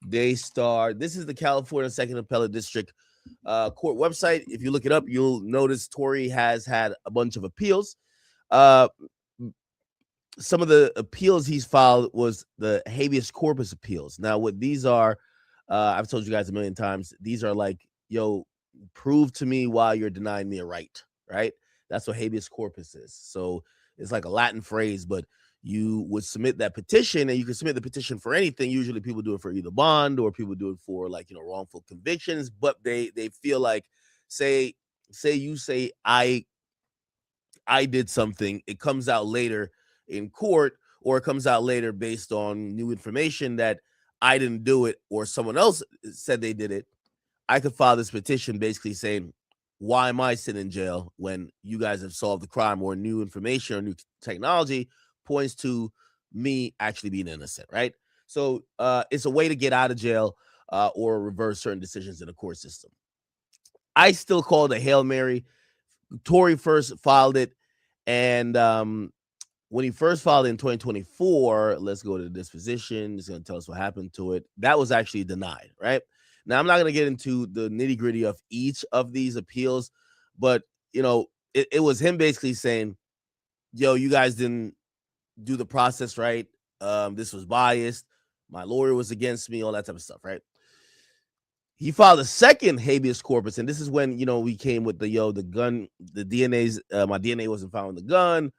This is the California Second Appellate District Court website. If you look it up, you'll notice Tory has had a bunch of appeals. Uh, some of the appeals he's filed was the habeas corpus appeals. Now, what these are, I've told you guys a million times, these are like, yo, prove to me why you're denying me a right, right? That's what habeas corpus is. So it's like a Latin phrase, but you would submit that petition, and you can submit the petition for anything. Usually people do it for either bond or people do it for, like, wrongful convictions, but they feel like, say you say I did something, it comes out later in court, or it comes out later based on new information that I didn't do it or someone else said they did it. I could file this petition basically saying, why am I sitting in jail when you guys have solved the crime, or new information or new technology points to me actually being innocent, right? So it's a way to get out of jail or reverse certain decisions in the court system. I still call it a Hail Mary. Tory first filed it, and when he first filed it in 2024, let's go to the disposition. It's going to tell us what happened to it. That was actually denied, right? Now, I'm not going to get into the nitty gritty of each of these appeals, but, it was him basically saying, yo, you guys didn't do the process right. This was biased. My lawyer was against me, all that type of stuff, right? He filed a second habeas corpus, and this is when, we came with the gun, the DNA's, my DNA wasn't found in the gun.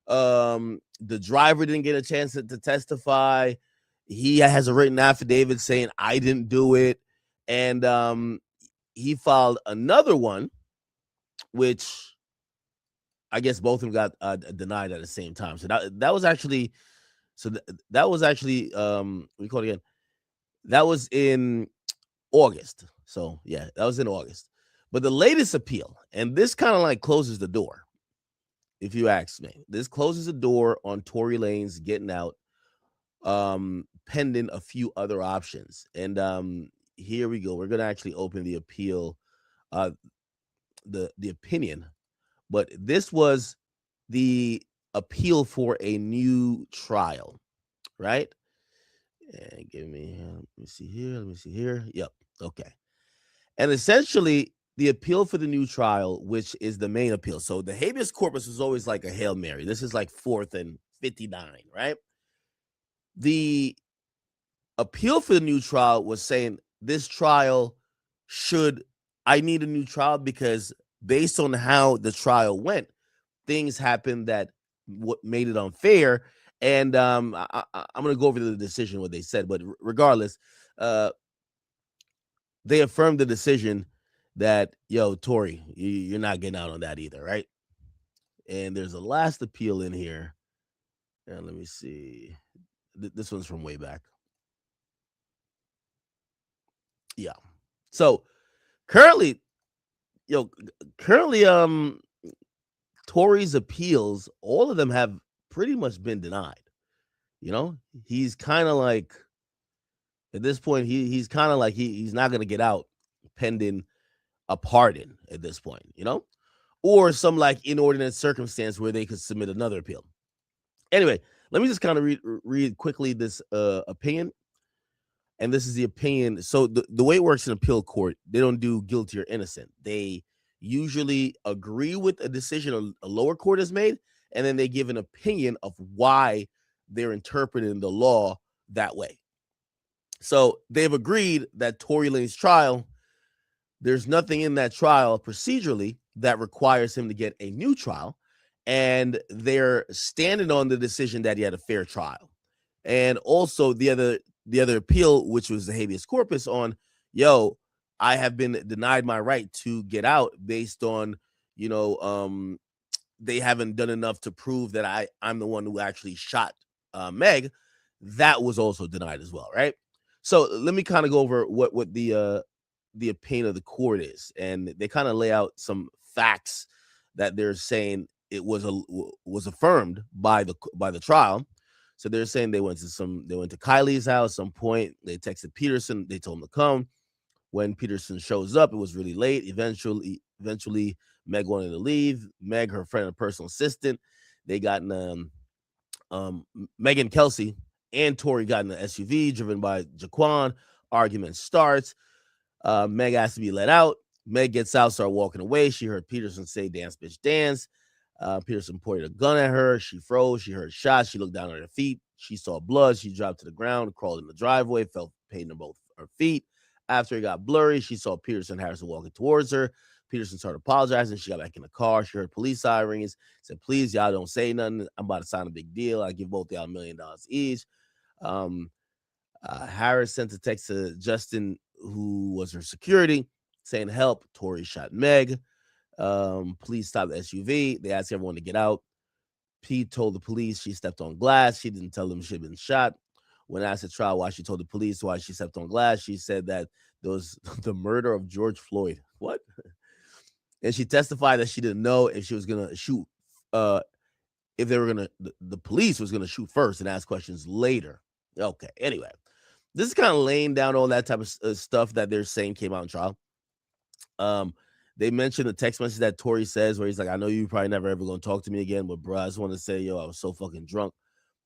The driver didn't get a chance to testify. He has a written affidavit saying I didn't do it. And he filed another one, which I guess both of them got denied at the same time. So that was actually we call it again. That was in August. So yeah, that was in August. But the latest appeal, and this kind of like closes the door, if you ask me. This closes the door on Tory Lanez getting out, pending a few other options. And here we go. We're gonna actually open the appeal, the opinion, but this was the appeal for a new trial, right? And let me see here. Yep. Okay. And essentially, the appeal for the new trial, which is the main appeal. So the habeas corpus was always like a Hail Mary. This is like 4th and 59, right? The appeal for the new trial was saying this trial I need a new trial because based on how the trial went, things happened that what made it unfair. And I'm going to go over the decision, what they said, but regardless, they affirmed the decision that, yo, Tory, you're not getting out on that either, right? And there's a last appeal in here. And let me see. This one's from way back. Yeah. So currently, Tory's appeals, all of them have pretty much been denied. He's kind of like, at this point, he's kind of like he's not going to get out pending a pardon at this point, or some like inordinate circumstance where they could submit another appeal. Anyway, let me just kind of read quickly this opinion. And this is the opinion. So the way it works in appeal court, they don't do guilty or innocent. They usually agree with a decision a lower court has made, and then they give an opinion of why they're interpreting the law that way. So they've agreed that Tory Lanez's trial, there's nothing in that trial procedurally that requires him to get a new trial, and they're standing on the decision that he had a fair trial. And also the other appeal, which was the habeas corpus on, yo, I have been denied my right to get out based on, they haven't done enough to prove that I'm the one who actually shot Meg. That was also denied as well, right? So let me kind of go over what the opinion of the court is, and they kind of lay out some facts that they're saying it was affirmed by the trial. So they're saying they went to Kylie's house at some point. They texted Peterson. They told him to come. When Peterson shows up, it was really late. Eventually, Meg wanted to leave. Meg, her friend and personal assistant, they got in Megan Kelsey and Tory got in an SUV driven by Jaquan, Argument starts. Meg has to be let out. Meg gets out, start walking away. She heard Peterson say, "Dance, bitch, dance." Peterson pointed a gun at her. She froze. She heard shots. She looked down at her feet. She saw blood. She dropped to the ground, crawled in the driveway, felt pain in both her feet. After it got blurry, she saw Peterson Harrison walking towards her. Peterson started apologizing. She got back in the car. She heard police sirens. Said, "Please, y'all don't say nothing. I'm about to sign a big deal. I give both y'all $1 million each." Um, Harris sent a text to Justin, who was her security, saying, "Help, Tori shot Meg. Please stop the SUV." They asked everyone to get out. Pete told the police she stepped on glass. She didn't tell them she had been shot. When asked at trial why she told the police why she stepped on glass, she said that there was the murder of George Floyd. What? And she testified that she didn't know if she was gonna shoot, if they were gonna, the police was gonna shoot first and ask questions later. Okay. Anyway, this is kind of laying down all that type of stuff that they're saying came out in trial. They mentioned the text message that Tory says where he's like, "I know you probably never ever gonna talk to me again, but bro, I just want to say, yo, I was so fucking drunk.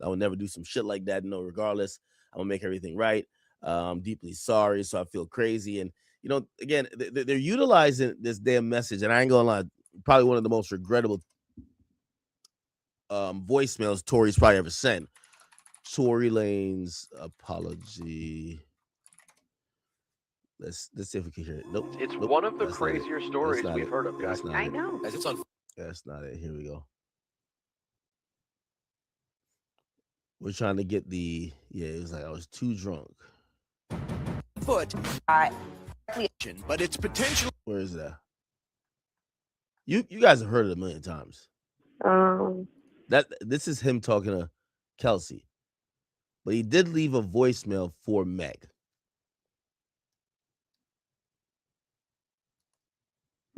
I would never do some shit like that. No, regardless, I'm gonna make everything right. I'm deeply sorry, so I feel crazy." And again, they're utilizing this damn message, and I ain't gonna lie, probably one of the most regrettable voicemails Tory's probably ever sent. Tory Lane's apology. Let's see if we can hear it. Nope. It's nope, one of the crazier stories we've heard of, guys. I know. That's not it. Here we go. We're trying to get the it was like I was too drunk. But it's potential. Where is that? You guys have heard it a million times. That this is him talking to Kelsey, but he did leave a voicemail for Meg.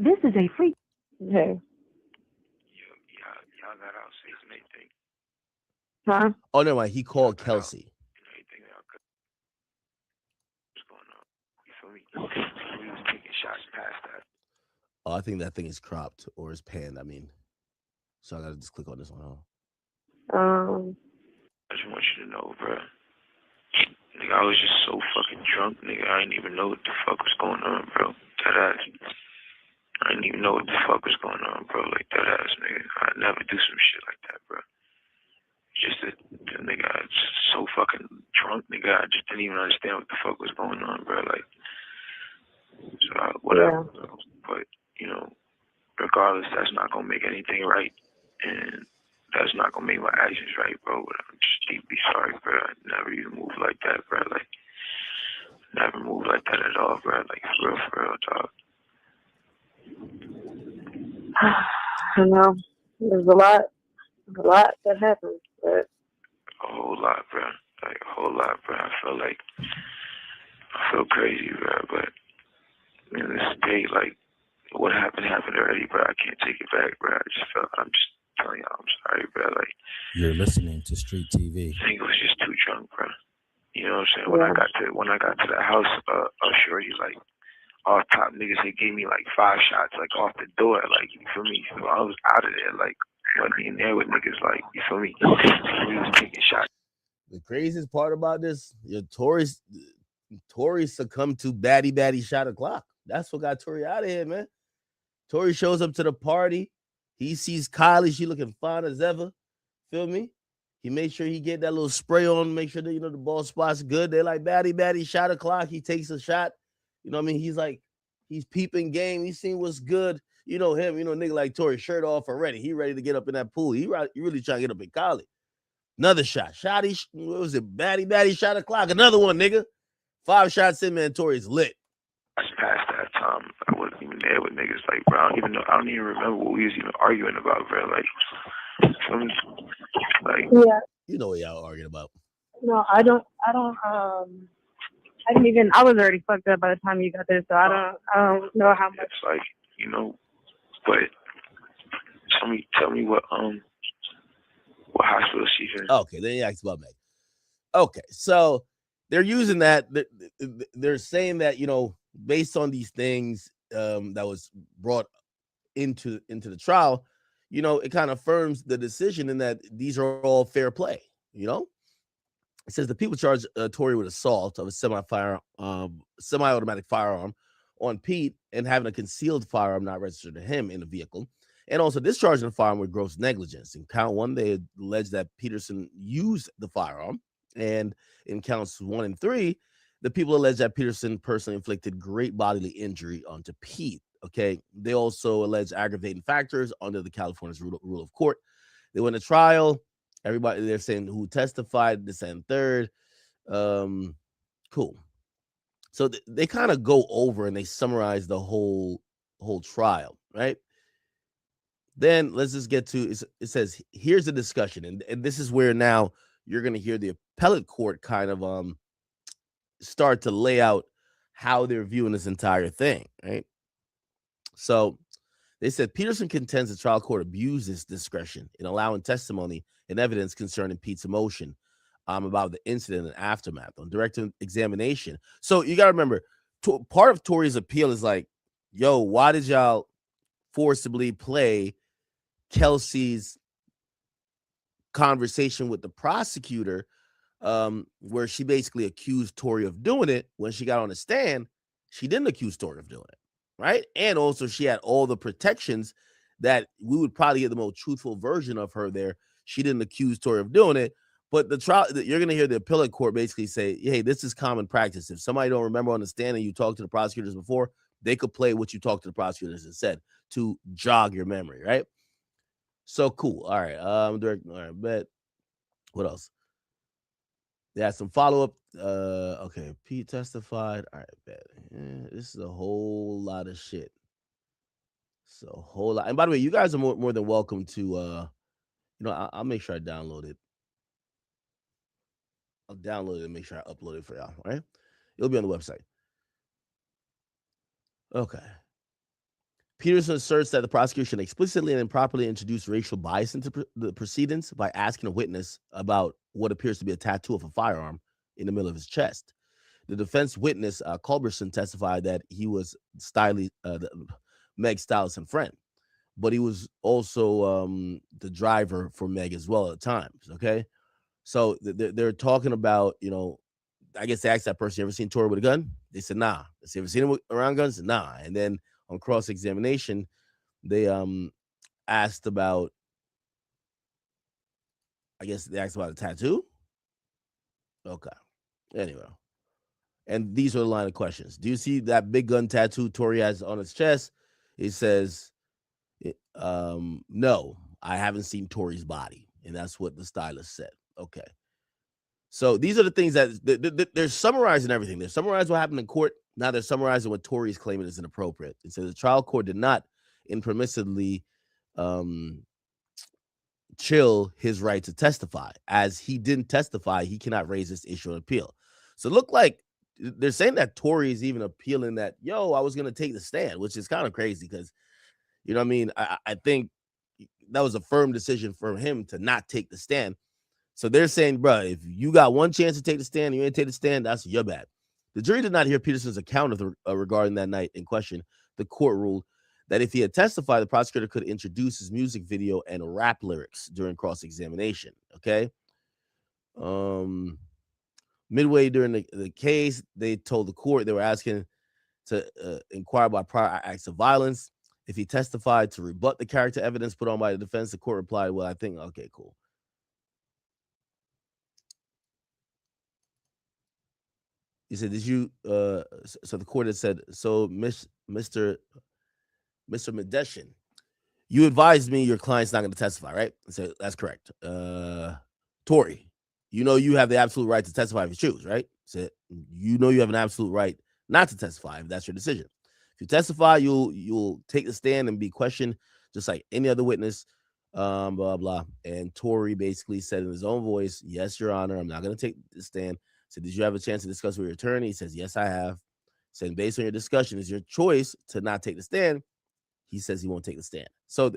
This is a freak. Okay. Y'all got out say anything. Huh? Oh no, he called Kelsey. Anything what's going on? You feel me? We was taking shots past that. Oh, I think that thing is cropped or is panned. I mean, so I gotta just click on this one. I just want you to know, bro. Nigga, I was just so fucking drunk, nigga. I didn't even know what the fuck was going on, bro. That ass. I didn't even know what the fuck was going on, bro. Like, that ass, nigga. I'd never do some shit like that, bro. Just that, nigga, I was just so fucking drunk, nigga. I just didn't even understand what the fuck was going on, bro. Like, so whatever. Yeah. But, regardless, that's not gonna make anything right. And that's not gonna make my actions right, bro. But I'm just deeply sorry, bro. I never even moved like that, bro. Like, never moved like that at all, bro. Like, for real, dog. I know. There's a lot that happens, but a whole lot, bro. Like, a whole lot, bro. I feel crazy, bro. But this day, like, what happened already, bro. I can't take it back, bro. I'm just telling y'all, I'm sorry, bro. Like, you're listening to Street TV. I think it was just too drunk, bro. You know what I'm saying? Yeah. When I got to the house, Shorty, like, all top niggas, they gave me like 5 shots, like, off the door, like, you feel me? So I was out of there, like, wasn't in there with niggas, like, you feel me? We was taking shots. The craziest part about this, Tory succumbed to baddie shot o'clock. That's what got Tory out of here, man. Tory shows up to the party. He sees Kylie. She looking fine as ever. Feel me? He made sure he get that little spray on, make sure that, the ball spot's good. They're like, baddie shot o'clock. He takes a shot. You know what I mean? He's like, he's peeping game. He's seeing what's good. You know him, nigga like Tory, shirt off already. He ready to get up in that pool. He really trying to get up in Kylie. Another shot. What was it? Baddie shot o'clock. Another one, nigga. 5 shots in, man. Tory's lit. Past that time, I wasn't even there with niggas. Like, bro, I don't even remember what we was even arguing about, bro. Like, yeah. You know what y'all arguing about. No, I don't. I didn't even. I was already fucked up by the time you got there, so I don't know how much. It's like, but tell me what hospital she's in. Okay, then you asked about Meg. Okay, so they're using that. They're saying that based on these things that was brought into the trial, it kind of affirms the decision in that these are all fair play. It says the people charged Tory with assault of a semi-automatic firearm on Pete and having a concealed firearm not registered to him in the vehicle, and also discharging the firearm with gross negligence. In count 1, they alleged that Peterson used the firearm, and in counts 1 and 3, the people allege that Peterson personally inflicted great bodily injury onto Pete. Okay, they also allege aggravating factors under the California's rule of court. They went to trial. Everybody, they're saying who testified, this and third. Cool. So they kind of go over and they summarize the whole trial, right? Then let's just get to it. Says here's the discussion, and this is where now you're going to hear the appellate court kind of start to lay out how they're viewing this entire thing, right? So they said Peterson contends the trial court abused its discretion in allowing testimony and evidence concerning Pete's emotion about the incident and aftermath on direct examination. So you got to remember, part of Tory's appeal is like, yo, why did y'all forcibly play Kelsey's conversation with the prosecutor where she basically accused Tory of doing it? When she got on the stand, she didn't accuse Tory of doing it, right? And also she had all the protections that we would probably get the most truthful version of her there. She didn't accuse Tory of doing it, but the trial, you're going to hear the appellate court basically say, hey, this is common practice. If somebody don't remember on the stand and you talked to the prosecutors before, they could play what you talked to the prosecutors and said to jog your memory, right? So cool. All right. All right, bet. What else? They had some follow-up. Okay, Pete testified. All right, bet. This is a whole lot of shit. So a whole lot. And by the way, you guys are more than welcome to I'll make sure I download it. I'll download it and make sure I upload it for y'all, right? It'll be on the website. Okay. Peterson asserts that the prosecution explicitly and improperly introduced racial bias into the proceedings by asking a witness about what appears to be a tattoo of a firearm in the middle of his chest. The defense witness, Culberson, testified that he was Meg Stylison friend, but he was also the driver for Meg as well at times, okay? So they're talking about, I guess they asked that person, you ever seen Tory with a gun? They said, nah. They said, ever seen him around guns? Nah. And then on cross-examination, they asked about, I guess they asked about a tattoo? Okay. Anyway. And these are the line of questions. Do you see that big gun tattoo Tory has on his chest? He says, no, I haven't seen Tory's body. And that's what the stylist said. Okay. So these are the things that they're summarizing everything. They're summarizing what happened in court. Now they're summarizing what Tory's claiming is inappropriate. It says the trial court did not impermissibly chill his right to testify. As he didn't testify, he cannot raise this issue on appeal. So it looked like they're saying that Tory is even appealing that, yo, I was going to take the stand, which is kind of crazy because, you know what I mean? I think that was a firm decision for him to not take the stand. So they're saying, bro, if you got one chance to take the stand, you ain't take the stand, that's your bad. The jury did not hear Peterson's account of regarding that night in question. The court ruled that if he had testified, the prosecutor could introduce his music video and rap lyrics during cross-examination. Okay. Midway during the case, they told the court they were asking to inquire about prior acts of violence. If he testified to rebut the character evidence put on by the defense, the court replied, well, I think, okay, cool. He said, did you, so the court had said, so Mr. Medeshin, you advised me your client's not going to testify, right? I said, that's correct. Tory, you have the absolute right to testify if you choose, right? I said, you have an absolute right not to testify if that's your decision. If you testify, you'll take the stand and be questioned just like any other witness, blah, blah. And Tory basically said in his own voice, yes, Your Honor, I'm not going to take the stand. Said, did you have a chance to discuss with your attorney? He says, yes, I have. Said, based on your discussion, is your choice to not take the stand. He says he won't take the stand. So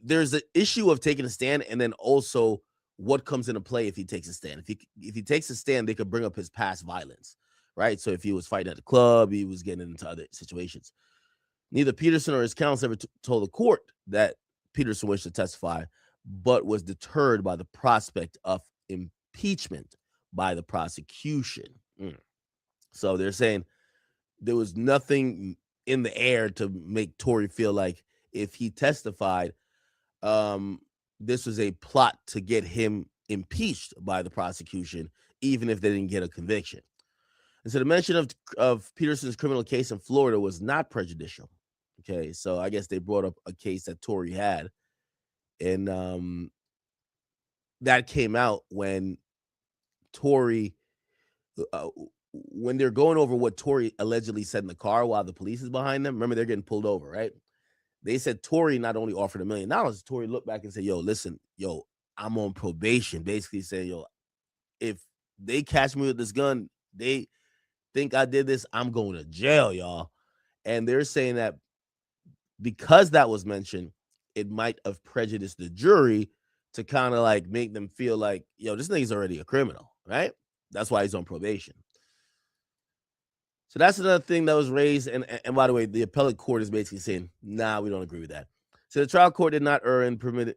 there's an issue of taking a stand, and then also what comes into play if he takes a stand. If he takes a stand, they could bring up his past violence, right? So if he was fighting at the club, he was getting into other situations. Neither Peterson or his counsel ever told the court that Peterson wished to testify, but was deterred by the prospect of impeachment. by the prosecution. So they're saying there was nothing in the air to make Tory feel like if he testified, this was a plot to get him impeached by the prosecution, even if they didn't get a conviction. And so the mention of Peterson's criminal case in Florida was not prejudicial. Okay, so I guess they brought up a case that Tory had, and that came out when Tory, when they're going over what Tory allegedly said in the car while the police is behind them. Remember, they're getting pulled over, right? They said Tory not only offered $1 million, Tory looked back and said, yo, listen, yo, I'm on probation. Basically saying, yo, if they catch me with this gun, they think I did this, I'm going to jail, y'all. And they're saying that because that was mentioned, it might have prejudiced the jury to kind of like make them feel like, yo, this nigga's already a criminal, right? That's why he's on probation. So that's another thing that was raised. And by the way, the appellate court is basically saying, nah, we don't agree with that. So the trial court did not err in permitting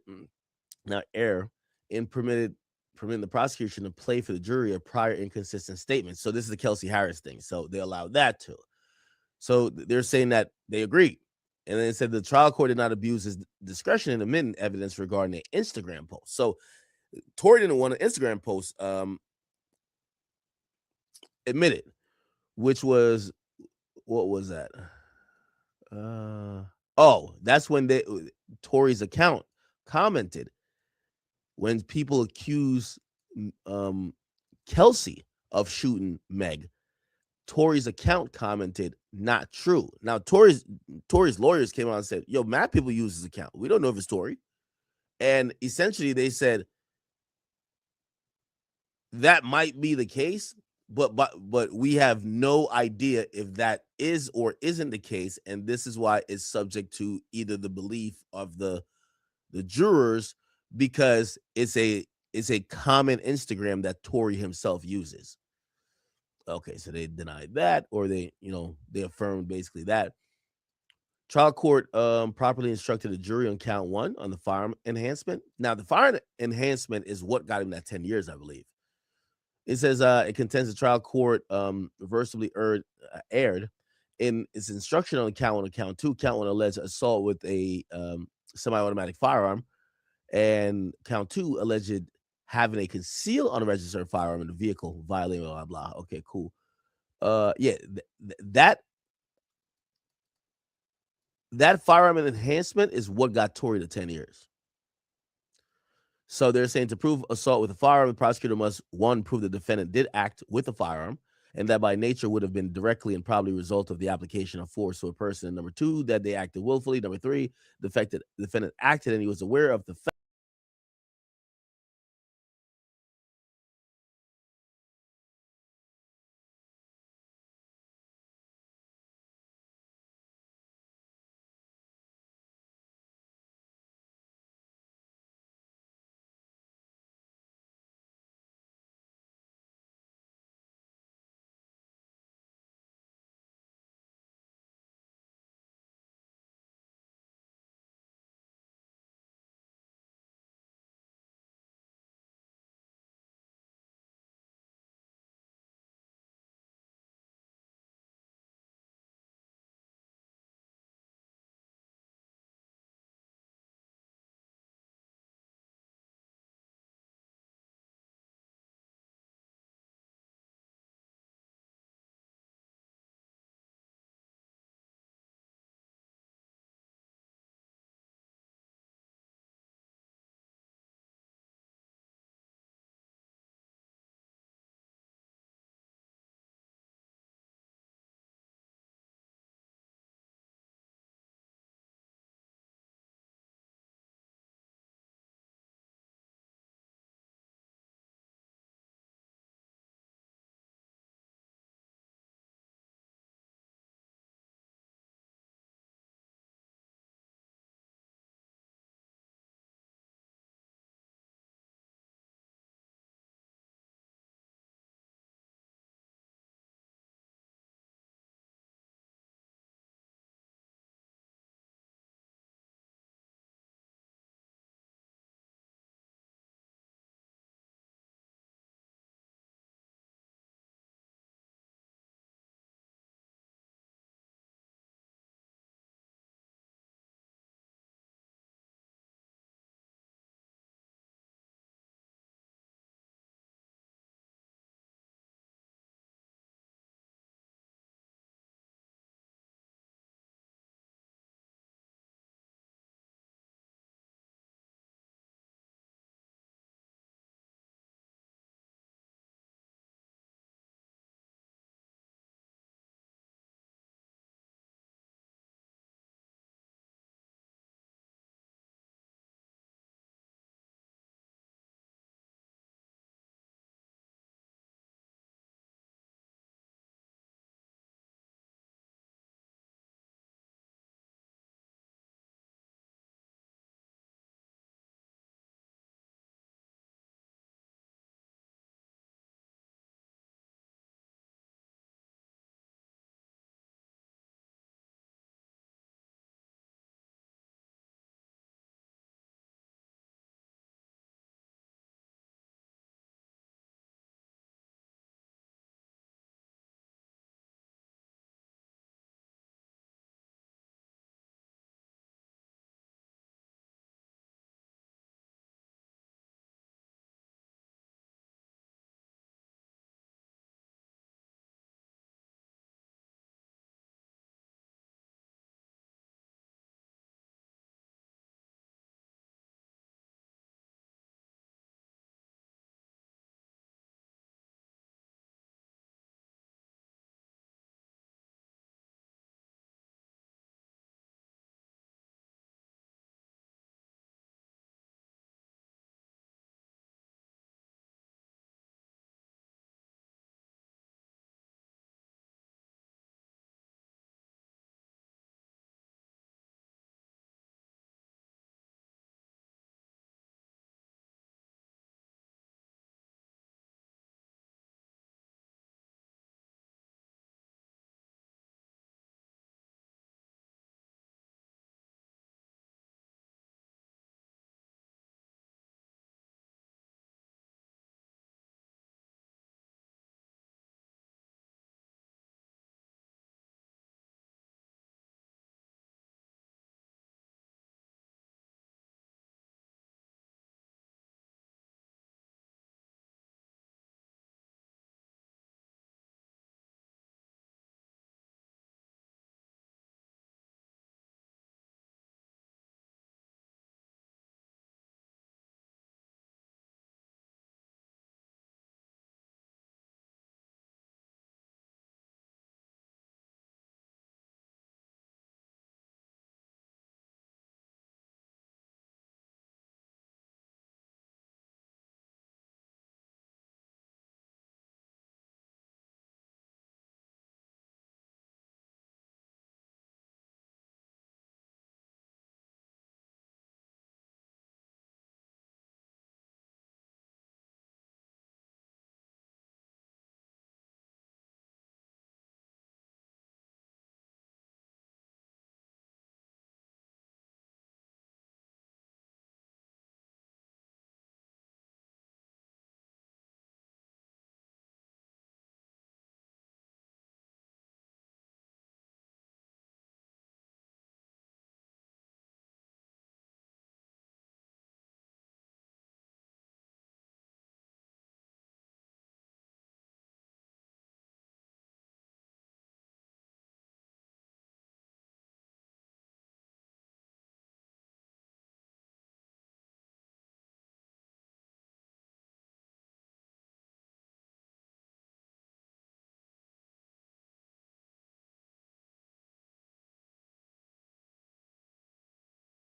the prosecution to play for the jury a prior inconsistent statement. So this is the Kelsey Harris thing. So they allowed that too. So they're saying that they agree. And then it said the trial court did not abuse his discretion in admitting evidence regarding an Instagram post. So Tory didn't want an Instagram post admitted, which was, what was that? That's when Tory's account commented when people accuse Kelsey of shooting Meg. Tory's account commented, not true. Now, Tory's lawyers came out and said, yo, mad people use his account. We don't know if it's Tory. And essentially they said that might be the case, but we have no idea if that is or isn't the case. And this is why it's subject to either the belief of the jurors, because it's a common Instagram that Tory himself uses. Okay, so they denied that, or they affirmed basically that. Trial court properly instructed the jury on count 1 on the firearm enhancement. Now, the firearm enhancement is what got him that 10 years, I believe. It says it contends the trial court reversibly erred in its instruction on count 1 and count 2. Count 1 alleged assault with a semi-automatic firearm, and count 2 alleged having a concealed unregistered firearm in the vehicle, violating blah blah. Okay, cool. That firearm enhancement is what got Tory to 10 years. So they're saying to prove assault with a firearm, the prosecutor must, 1, prove the defendant did act with a firearm, and that by nature would have been directly and probably a result of the application of force to a person. And number 2, that they acted willfully. Number 3, the fact that the defendant acted and he was aware of the fact